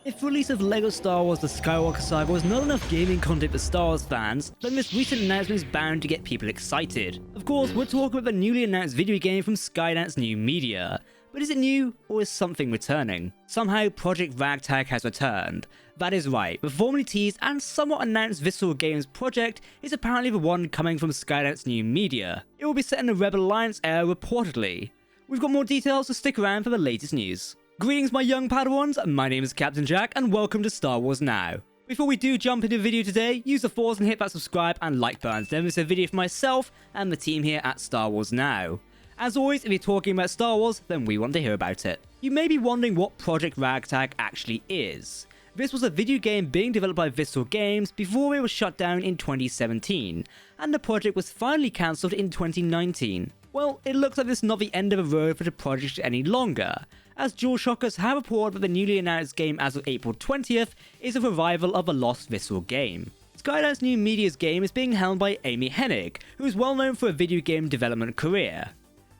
If the release of LEGO Star Wars The Skywalker Saga was not enough gaming content for Star Wars fans, then this recent announcement is bound to get people excited. Of course, we're talking about the newly announced video game from Skydance New Media. But is it new, or is something returning? Somehow, Project Ragtag has returned. That is right, the formerly teased and somewhat announced Visceral Games project is apparently the one coming from Skydance New Media. It will be set in the Rebel Alliance era reportedly. We've got more details, so stick around for the latest news. Greetings my young Padawans, my name is Captain Jack and welcome to Star Wars Now. Before we do jump into the video today, use the force and hit that subscribe and like buttons to this video for myself and the team here at Star Wars Now. As always, if you're talking about Star Wars, then we want to hear about it. You may be wondering what Project Ragtag actually is. This was a video game being developed by Visceral Games before it was shut down in 2017, and the project was finally cancelled in 2019. Well, it looks like this is not the end of the road for the project any longer, as DualShockers have reported that the newly announced game as of April 20th is a revival of a lost Visceral game. Skydance New Media's game is being helmed by Amy Hennig, who is well known for a video game development career.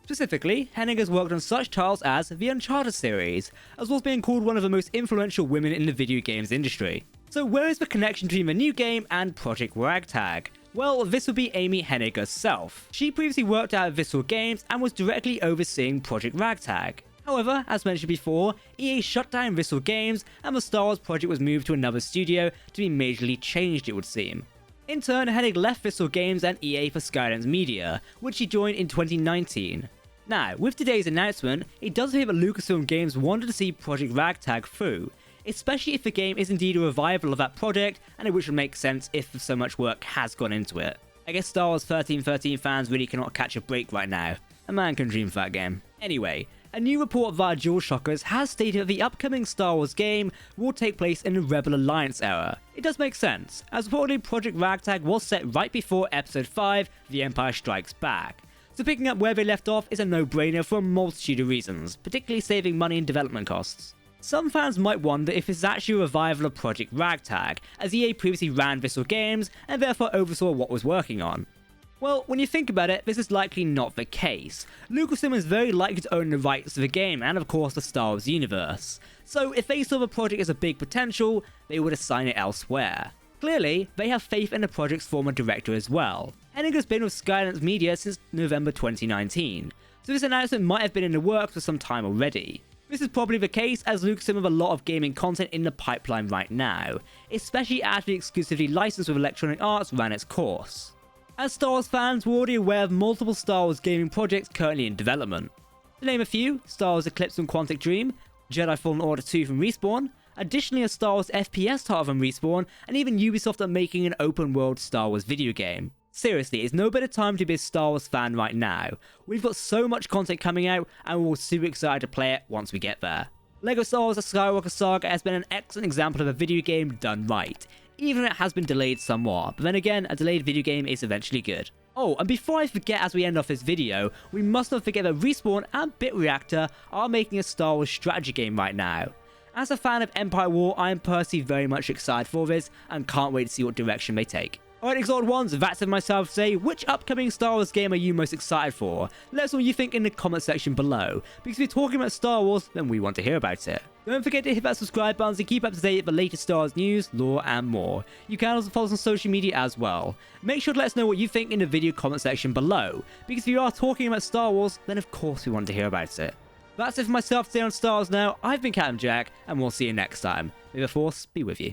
Specifically, Hennig has worked on such titles as the Uncharted series, as well as being called one of the most influential women in the video games industry. So where is the connection between the new game and Project Ragtag? Well, this would be Amy Hennig herself. She previously worked at Visceral Games and was directly overseeing Project Ragtag. However, as mentioned before, EA shut down Visceral Games and the Star Wars project was moved to another studio to be majorly changed, it would seem. In turn, Hennig left Visceral Games and EA for Skydance Media, which she joined in 2019. Now, with today's announcement, it does appear that Lucasfilm Games wanted to see Project Ragtag through, especially if the game is indeed a revival of that project, and it would make sense if so much work has gone into it. I guess Star Wars 1313 fans really cannot catch a break right now. A man can dream for that game. Anyway, a new report via DualShockers has stated that the upcoming Star Wars game will take place in the Rebel Alliance era. It does make sense, as reportedly Project Ragtag was set right before Episode 5, The Empire Strikes Back. So picking up where they left off is a no-brainer for a multitude of reasons, particularly saving money in development costs. Some fans might wonder if it's actually a revival of Project Ragtag, as EA previously ran Visceral Games and therefore oversaw what was working on. Well, when you think about it, this is likely not the case. Lucasfilm is very likely to own the rights to the game and of course the Star Wars universe. So if they saw the project as a big potential, they would assign it elsewhere. Clearly, they have faith in the project's former director as well. Hennig has been with Skydance Media since November 2019, so this announcement might have been in the works for some time already. This is probably the case as Lucasfilm have a lot of gaming content in the pipeline right now, especially after the exclusively license with Electronic Arts ran its course. As Star Wars fans, we're already aware of multiple Star Wars gaming projects currently in development. To name a few, Star Wars Eclipse from Quantic Dream, Jedi Fallen Order 2 from Respawn, additionally a Star Wars FPS title from Respawn, and even Ubisoft are making an open world Star Wars video game. Seriously, it's no better time to be a Star Wars fan right now. We've got so much content coming out and we're all super excited to play it once we get there. LEGO Star Wars The Skywalker Saga has been an excellent example of a video game done right, even if it has been delayed somewhat, but then again, a delayed video game is eventually good. Oh, and before I forget as we end off this video, we must not forget that Respawn and BitReactor are making a Star Wars strategy game right now. As a fan of Empire War, I am personally very much excited for this and can't wait to see what direction they take. Alright Exalted Ones, that's it myself to say, which upcoming Star Wars game are you most excited for? Let us know what you think in the comment section below, because if you're talking about Star Wars, then we want to hear about it. Don't forget to hit that subscribe button to keep up to date with the latest Star Wars news, lore and more. You can also follow us on social media as well. Make sure to let us know what you think in the video comment section below, because if you are talking about Star Wars, then of course we want to hear about it. That's it for myself today on Star Wars Now. I've been Captain Jack, and we'll see you next time. May the Force be with you.